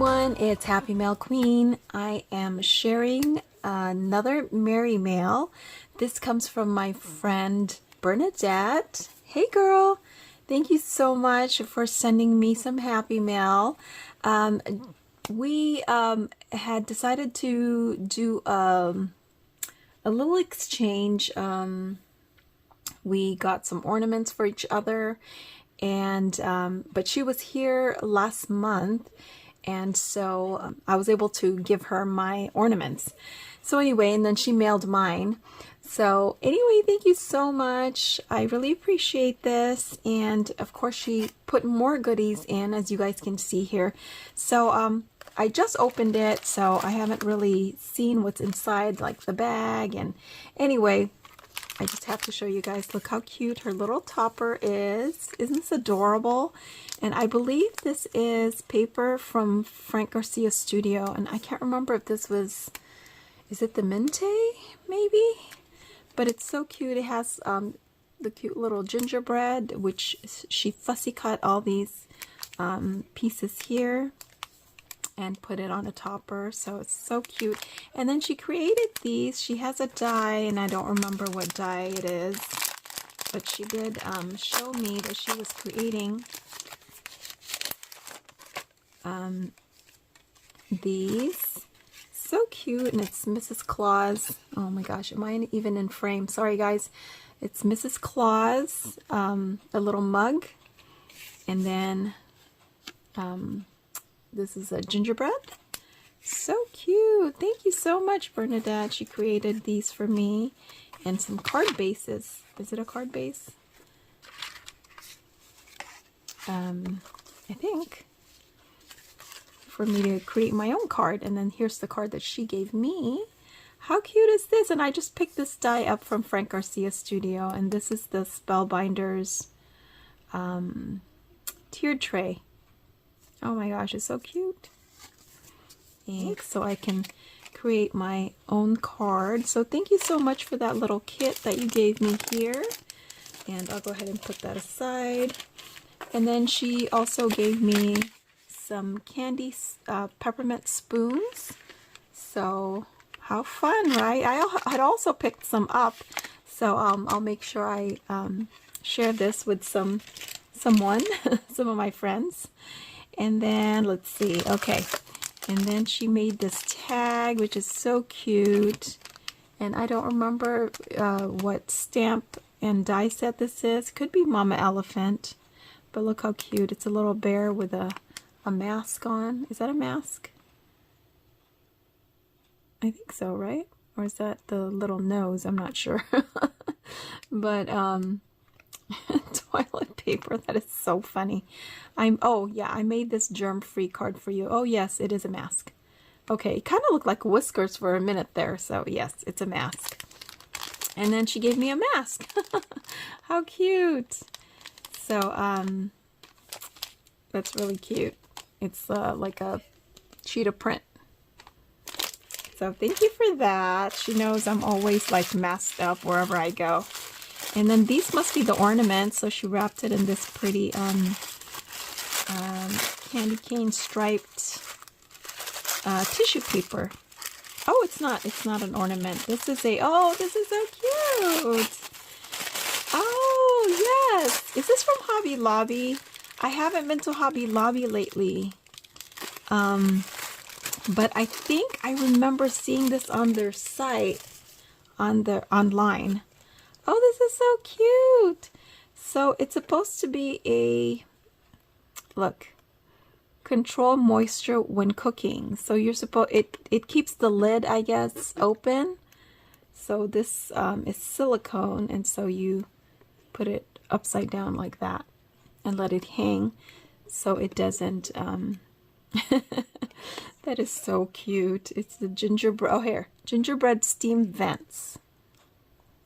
everyone, it's Happy Mail Queen. I am sharing another Merry Mail. This comes from my friend Bernadette. Hey girl, thank you so much for sending me some Happy Mail. We had decided to do a little exchange. We got some ornaments for each other, and but she was here last month, and so I was able to give her my ornaments. So anyway, and then she mailed mine. So anyway, thank you so much. I really appreciate this. And of course, she put more goodies in, as you guys can see here. So I just opened it, so I haven't really seen what's inside, like the bag. And anyway, I just have to show you guys. Look how cute her little topper is. Isn't this adorable? And I believe this is paper from Frank Garcia Studio. And I can't remember if this was, is it the Mente, maybe? But it's so cute. It has the cute little gingerbread, which she fussy cut all these pieces here and put it on a topper. So it's so cute. And then she created these. She has a die, and I don't remember what die it is, but she did show me that she was creating these. So cute. And it's Mrs. Claus. Oh my gosh, am I even in frame? Sorry guys. It's Mrs. Claus, a little mug, and then this is a gingerbread. So cute. Thank you so much, Bernadette. She created these for me. And some card bases. Is it a card base? I think. For me to create my own card. And then here's the card that she gave me. How cute is this? And I just picked this die up from Frank Garcia Studio. And this is the Spellbinders tiered tray. Oh my gosh, it's so cute. And so I can create my own card. So thank you so much for that little kit that you gave me here. And I'll go ahead and put that aside. And then she also gave me some candy peppermint spoons. So how fun, right? I had also picked some up. So I'll make sure I share this with someone, some of my friends. And then let's see, okay, and then she made this tag, which is so cute, and I don't remember what stamp and die set this is. Could be Mama Elephant, but look how cute. It's a little bear with a mask on. Is that a mask? I think so, right? Or is that the little nose? I'm not sure. But toilet paper, that is so funny. Oh yeah, I made this germ-free card for you. Oh yes, it is a mask. Okay, it kind of looked like whiskers for a minute there, so yes, it's a mask. And then she gave me a mask. How cute. So that's really cute. It's like a sheet of print. So thank you for that. She knows I'm always like masked up wherever I go. And then these must be the ornaments. So she wrapped it in this pretty candy cane striped tissue paper. Oh, it's not an ornament. This is oh, this is so cute. Oh, yes. Is this from Hobby Lobby? I haven't been to Hobby Lobby lately. But I think I remember seeing this on their site, online. Oh, this is so cute. So it's supposed to be a, look, control moisture when cooking. So you're supposed, it keeps the lid, I guess, open. So this is silicone, and so you put it upside down like that and let it hang so it doesn't, that is so cute. It's the gingerbread, oh here, gingerbread steam vents.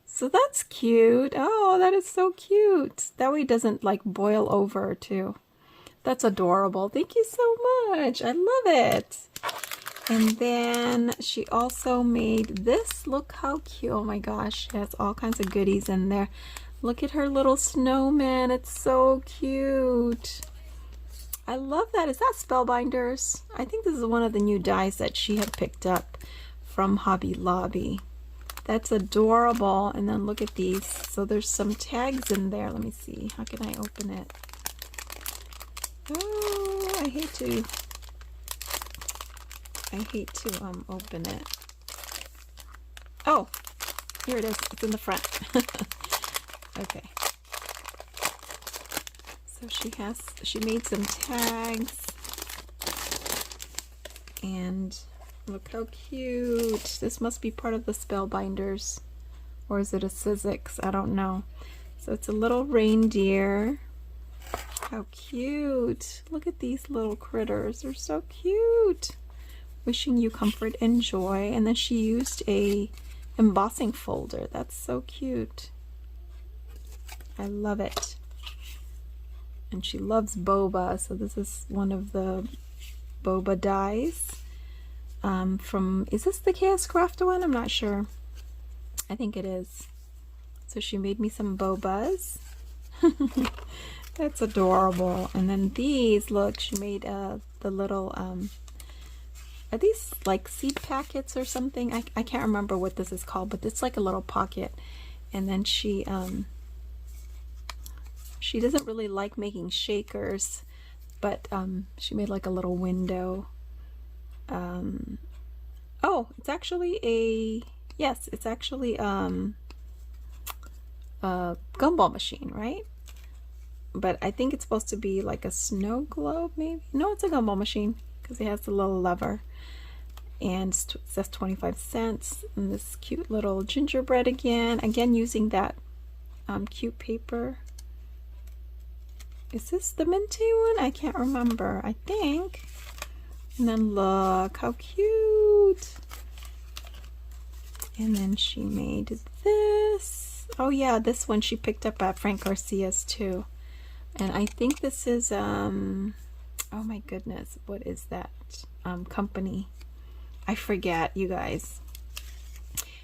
So that's cute. Oh, that is so cute. That way it doesn't like boil over too. That's adorable. Thank you so much. I love it. And then she also made this. Look how cute. Oh my gosh. It has all kinds of goodies in there. Look at her little snowman. It's so cute. I love that. Is that Spellbinders? I think this is one of the new dies that she had picked up from Hobby Lobby. That's adorable. And then look at these. So there's some tags in there. Let me see. How can I open it? Oh, I hate to open it. Oh, here it is. It's in the front. Okay. So she made some tags. And look how cute. This must be part of the Spellbinders. Or is it a Sizzix? I don't know. So it's a little reindeer. How cute. Look at these little critters. They're so cute. Wishing you comfort and joy. And then she used a embossing folder. That's so cute. I love it. And she loves boba. So this is one of the boba dies. From, is this the Chaos Craft one? I'm not sure. I think it is. So she made me some bobas. That's adorable. And then these, look, she made the little, are these like seed packets or something? I can't remember what this is called, but it's like a little pocket. And then she doesn't really like making shakers, but she made like a little window. Oh, it's actually a, yes, it's actually a gumball machine, right? But I think it's supposed to be like a snow globe, maybe? No, it's a gumball machine because it has the little lever. And it says 25 cents. And this cute little gingerbread again using that cute paper. Is this the minty one? I can't remember. I think. And then look how cute. And then she made this. Oh yeah, this one she picked up at Frank Garcia's too. And I think this is oh my goodness, what is that company? I forget, you guys.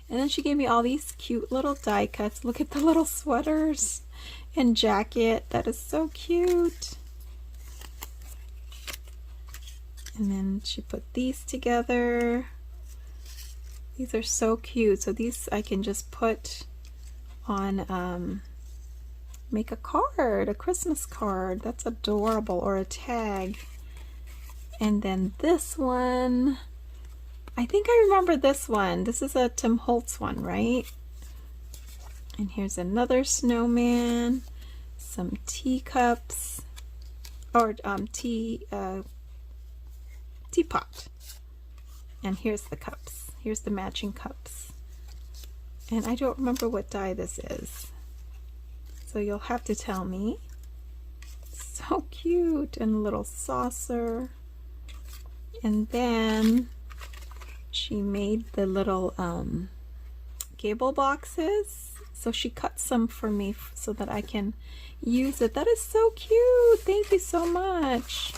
And then she gave me all these cute little die cuts. Look at the little sweaters and jacket. That is so cute. And then she put these together. These are so cute. So these I can just put on, make a card, a Christmas card. That's adorable. Or a tag. And then this one, I think I remember this one. This is a Tim Holtz one, right? And here's another snowman, some teacups, or teapot. And here's the cups. Here's the matching cups. And I don't remember what die this is. So you'll have to tell me. So cute. And a little saucer. And then she made the little gable boxes. So she cut some for me so that I can use it. That is so cute. Thank you so much.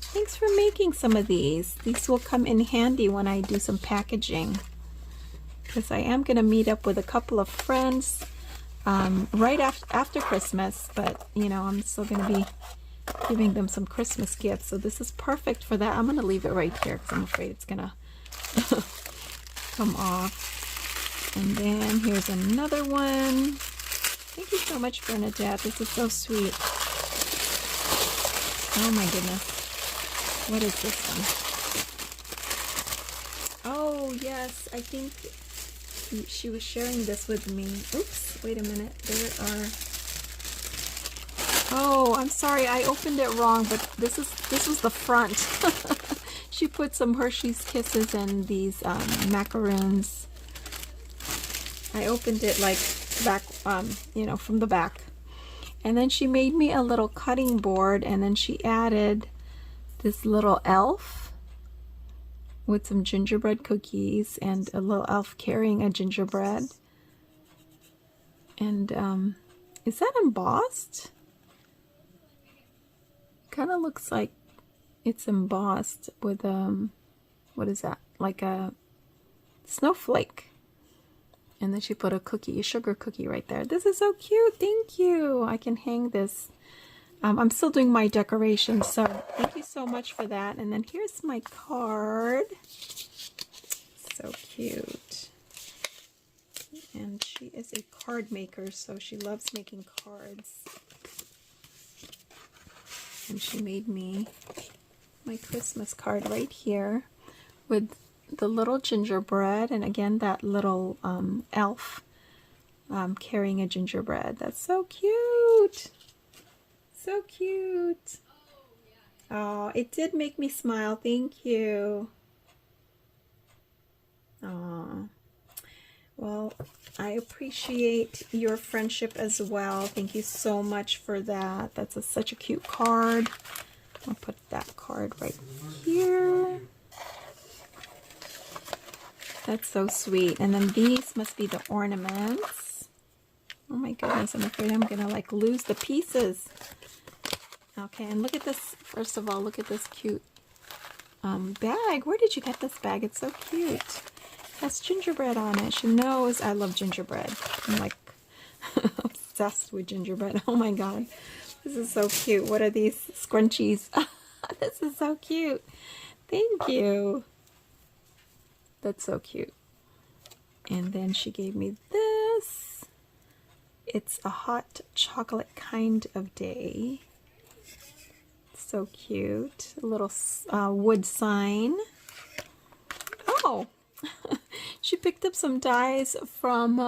Thanks for making some of these. These will come in handy when I do some packaging. Because I am going to meet up with a couple of friends right after Christmas. But, you know, I'm still going to be giving them some Christmas gifts. So this is perfect for that. I'm going to leave it right here because I'm afraid it's going to come off. And then here's another one. Thank you so much, Bernadette. This is so sweet. Oh my goodness. What is this one? Oh yes, I think she was sharing this with me. Oops, wait a minute. There are... Oh, I'm sorry, I opened it wrong, but this was the front. She put some Hershey's Kisses and these macaroons. I opened it like back, you know, from the back. And then she made me a little cutting board, and then she added this little elf with some gingerbread cookies and a little elf carrying a gingerbread. And is that embossed? Kind of looks like it's embossed with what is that? Like a snowflake. And then she put a cookie, a sugar cookie right there. This is so cute. Thank you. I can hang this I'm still doing my decorations, so thank you so much for that. And then here's my card. So cute. And she is a card maker, so she loves making cards. And she made me my Christmas card right here with the little gingerbread, and again that little elf carrying a gingerbread. That's so cute. So cute. Oh, it did make me smile. Thank you. Oh, well, I appreciate your friendship as well. Thank you so much for that. That's such a cute card. I'll put that card right here. That's so sweet. And then these must be the ornaments. Oh my goodness, I'm afraid I'm gonna like lose the pieces. Okay, and look at this. First of all, look at this cute bag. Where did you get this bag? It's so cute. It has gingerbread on it. She knows I love gingerbread. I'm like obsessed with gingerbread. Oh my god. This is so cute. What are these scrunchies? This is so cute. Thank you. That's so cute. And then she gave me this. It's a hot chocolate kind of day. So cute. A little wood sign. Oh, she picked up some dies from,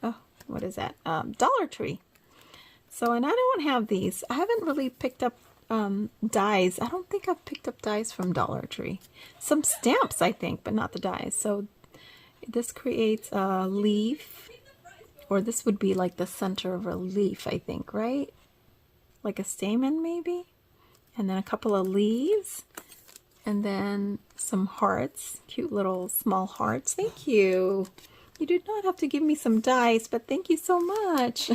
oh, what is that? Dollar Tree. So, and I don't have these. I haven't really picked up dies. I don't think I've picked up dies from Dollar Tree. Some stamps, I think, but not the dies. So this creates a leaf, or this would be like the center of a leaf, I think, right? Like a stamen, maybe? And then a couple of leaves, and then some hearts, cute little small hearts. Thank you. You did not have to give me some dies, but thank you so much.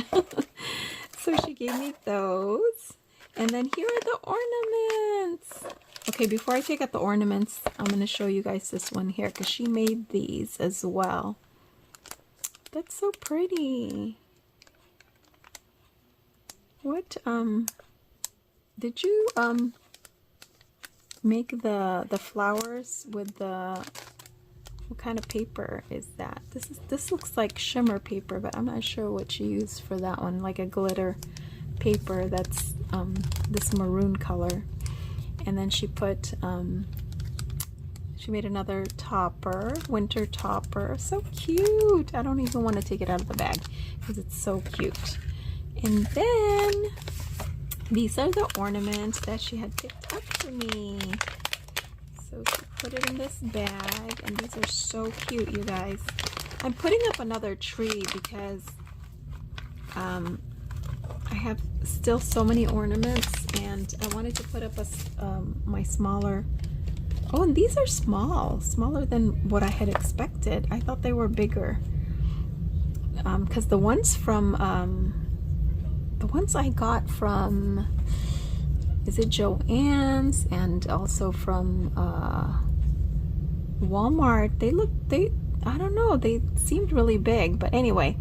So she gave me those. And then here are the ornaments. Okay, before I take out the ornaments, I'm going to show you guys this one here, because she made these as well. That's so pretty. What, did you, make the flowers with the, what kind of paper is that? This looks like shimmer paper, but I'm not sure what she used for that one. Like a glitter paper that's this maroon color. And then she put, she made another topper, winter topper. So cute. I don't even want to take it out of the bag because it's so cute. And then these are the ornaments that she had picked up for me. So she put it in this bag, and these are so cute, you guys. I'm putting up another tree because I have still so many ornaments, and I wanted to put up my smaller. Oh, and these are smaller than what I had expected. I thought they were bigger, because the ones from the ones I got from, is it Joann's, and also from Walmart, I don't know, they seemed really big. But anyway,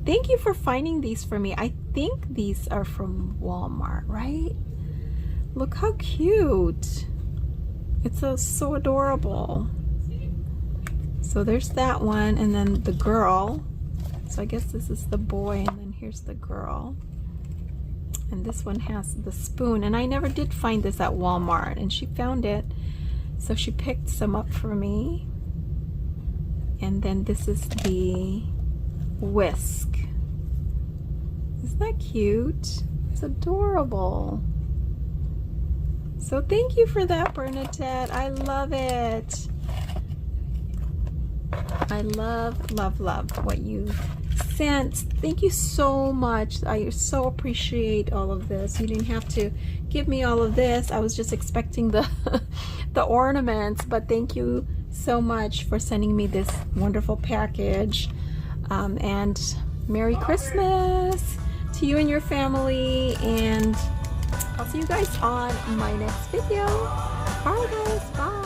thank you for finding these for me. I think these are from Walmart, right? Look how cute. It's so adorable. So there's that one, and then the girl. So I guess this is the boy, and then here's the girl. And this one has the spoon, and I never did find this at Walmart, and she found it, so she picked some up for me. And then this is the whisk. Isn't that cute? It's adorable. So thank you for that, Bernadette. I love it. I love, love, love what you sent. Thank you so much. I so appreciate all of this. You didn't have to give me all of this. I was just expecting the the ornaments, but thank you so much for sending me this wonderful package. And Merry Christmas to you and your family, and I'll see you guys on my next video. Bye guys. Bye.